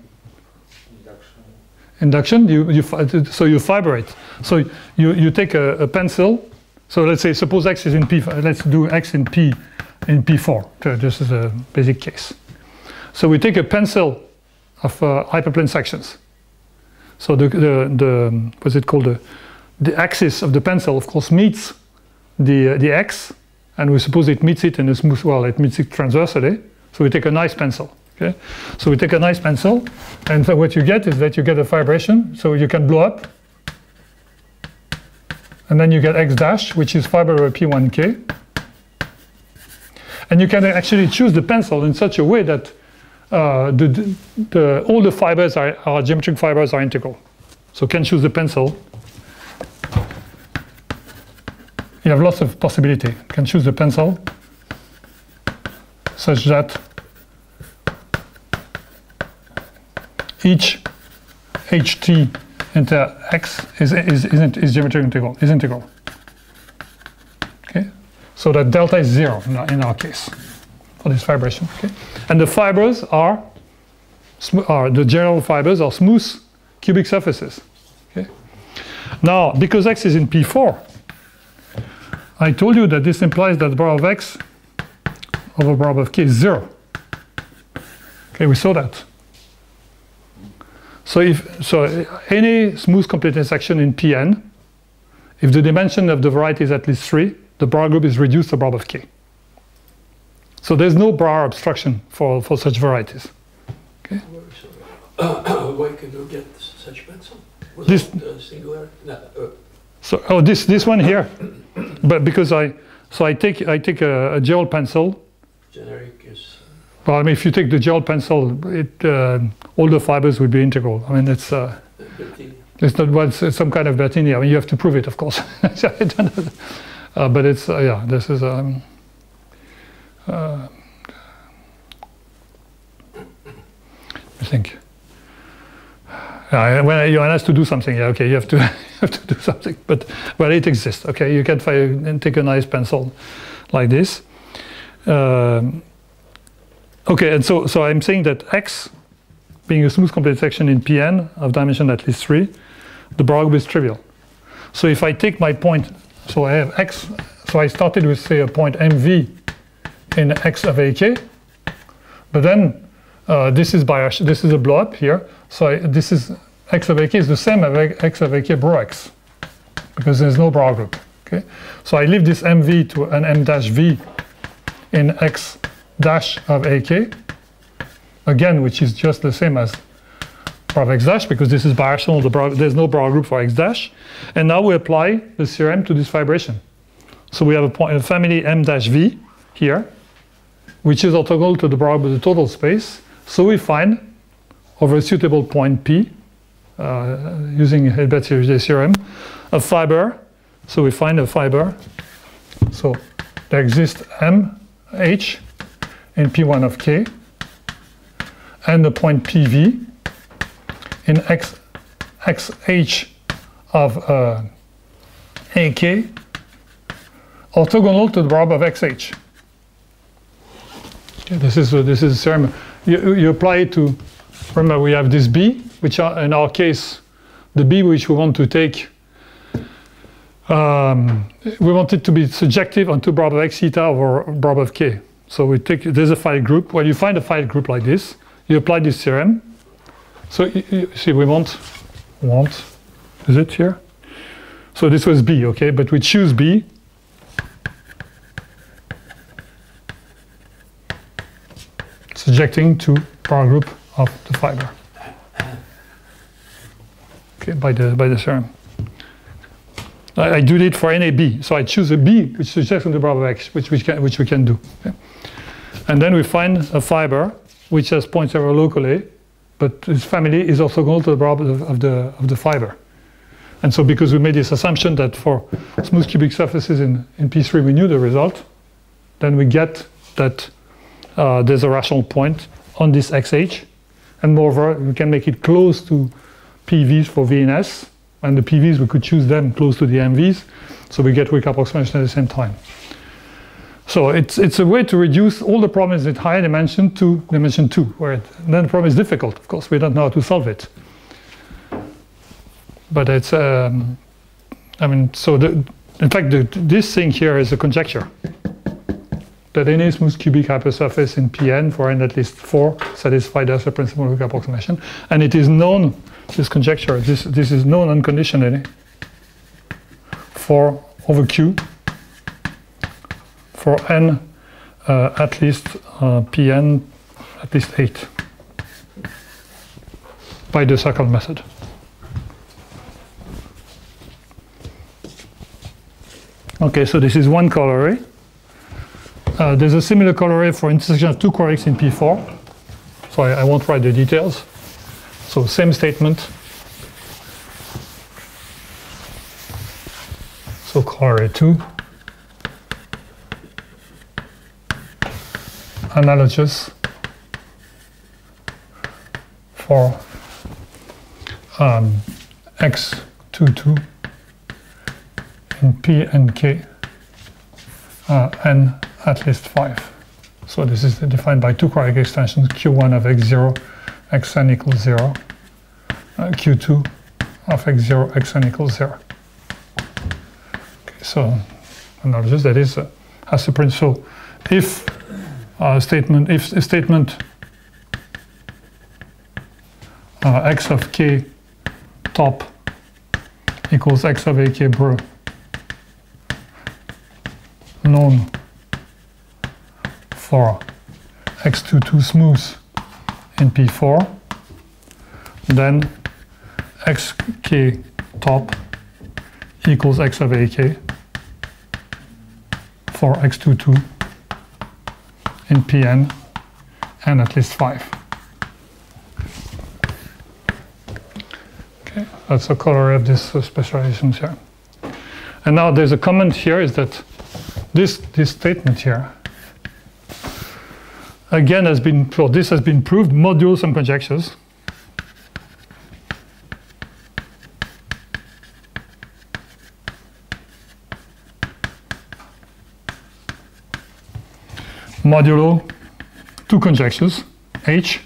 Induction. So you fibrate. So you take a pencil. So let's say suppose x is in P. Let's do x in P4. So this is a basic case. So we take a pencil of hyperplane sections. So the what's it called, the axis of the pencil, of course, meets the x, and we suppose it meets it in a smooth, well, it meets it transversally. So we take a nice pencil. Okay, so we take a nice pencil, and so what you get is that you get a vibration. So you can blow up, and then you get x dash, which is fiber over P1k, and you can actually choose the pencil in such a way that all the fibers are geometric fibers are integral. So you can choose the pencil. You have lots of possibility. You can choose the pencil such that each ht into x is geometric integral, is integral. Okay, so that delta is 0 in our case for this vibration. Okay, and the fibers are the general fibers are smooth cubic surfaces. Okay, now because x is in P4, I told you that this implies that bar of x over bar of k is 0. Okay, we saw that. So any smooth complete intersection in Pn, if the dimension of the variety is at least 3, the bar group is reduced to bar of k. So there's no bar obstruction for such varieties. Okay. Why can you get such pencil? This singular? No, so this one here, but because I take a gel pencil. Generic is. Well, I mean, if you take the gel pencil, all the fibers would be integral. I mean, it's not, well, it's some kind of Bertini. I mean, you have to prove it, of course. I don't know. But it's yeah. This is I think. When you're asked to do something, yeah, okay, you have to do something. But it exists. Okay, you can take a nice pencil like this. Okay, and so I'm saying that x, being a smooth complete section in Pn of dimension at least 3, the bar group is trivial. So if I take my point, so I have x, so I started with, say, a point mv in x of ak, but then this is a blow up here. So this is x of ak is the same as x of ak bro x, because there's no bar group. Okay, so I leave this mv to an m dash v in x dash of ak, again, which is just the same as bar of x dash, because this is birational, there's no bar group for x dash. And now we apply the theorem to this fibration. So we have a family M dash V here, which is orthogonal to the bar group of the total space. So we find, over a suitable point P, using Hilbert's theorem, a fiber. So we find a fiber. So there exists M, H, in P1 of K, and the point PV in XH of AK, orthogonal to the bar of XH. Okay, this is the theorem. You apply it to, remember we have this B, which are, in our case, the B which we want to take, we want it to be surjective onto bar of x theta over bar of k. So we take, there's a file group. When you find a file group like this, you apply this theorem. So you see, we want, is it here? So this was B, okay, but we choose B. Subjecting to bar group of the fiber. Okay, by the theorem. I do it for any B, so I choose a B which suggests on the bar of x, which we can do. Okay? And then we find a fiber which has points everywhere locally, but its family is orthogonal to the bar of the fiber. And so because we made this assumption that for smooth cubic surfaces in P3 we knew the result, then we get that there's a rational point on this XH, and moreover we can make it close to PVs for V and S, and the PVs we could choose them close to the MVs, so we get weak approximation at the same time. So it's a way to reduce all the problems at higher dimension to dimension 2, where then the problem is difficult. Of course, we don't know how to solve it. But it's, I mean, so in fact, this thing here is a conjecture that any smooth cubic hypersurface in Pn for n at least 4 satisfies the principle of weak approximation, and it is known. This conjecture, this is known unconditionally for over Q for n at least Pn at least 8 by the circle method. Okay, so this is one corollary. There's a similar corollary for intersection of two quarks in P4. So I won't write the details. So same statement. So corollary 2. Analogous for x22 in P and K n at least 5. So this is defined by two quadratic extensions, Q1 of x0, xn equals 0, Q2 of x0, xn equals 0. Okay, so analogous, that is has the principle. So if a statement x of k top equals x of ak bro known for x22 smooth in P4, then xk top equals x of ak for x22 in Pn and at least 5. Okay, that's a corollary of this specializations here. And now there's a comment here, is that this statement here again has been proved. This has been proved modulo some conjectures. Modulo two conjectures, H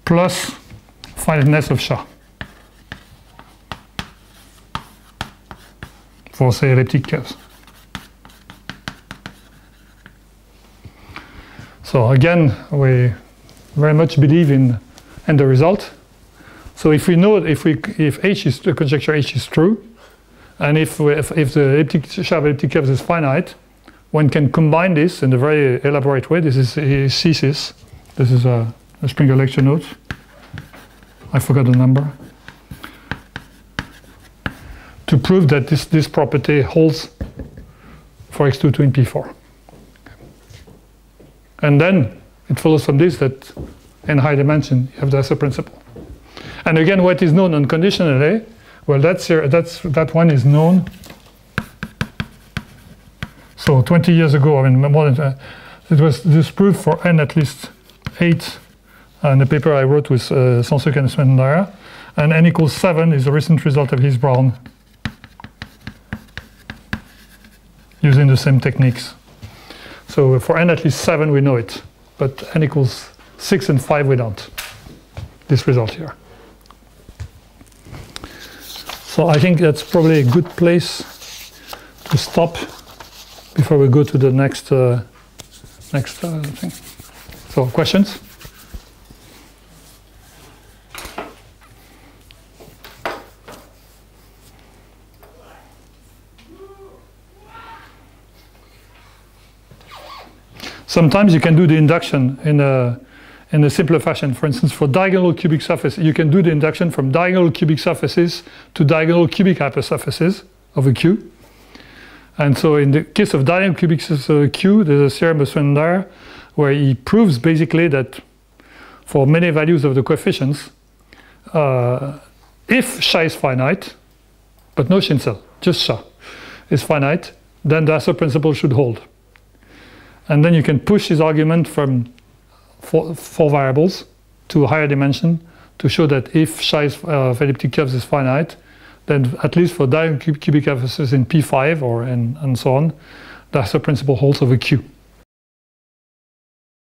plus finiteness of Shah for, say, elliptic curves. So again, we very much believe in the result. So if we know, if H is the conjecture H is true, and if the elliptic Shah of elliptic curves is finite, one can combine this in a very elaborate way. This is his thesis. This is a Springer lecture notes. I forgot the number, to prove that this property holds for x22 in P4. And then it follows from this that in high dimension you have the Hasse principle. And again, what is known unconditionally, well, that one is known. So 20 years ago, I mean, more than it was disproved for n at least 8 in the paper I wrote with Sansuk and Swindler. And n equals 7 is a recent result of His-Brown using the same techniques. So for n at least 7 we know it, but n equals 6 and 5 we don't. This result here. So I think that's probably a good place to stop before we go to the next thing. So questions? Sometimes you can do the induction in a simpler fashion. For instance, for diagonal cubic surface, you can do the induction from diagonal cubic surfaces to diagonal cubic hypersurfaces of a Q. And so in the case of diagonal cubic surface of a Q, there's a theorem of Swindler where he proves basically that for many values of the coefficients, if Sh is finite, but no Schinsel, just Sh is finite, then the Hasse principle should hold. And then you can push his argument from four variables to a higher dimension to show that if Sh of elliptic curves is finite, then at least for diagonal cubic surfaces in P5 or and so on, the Hasse principle holds over Q.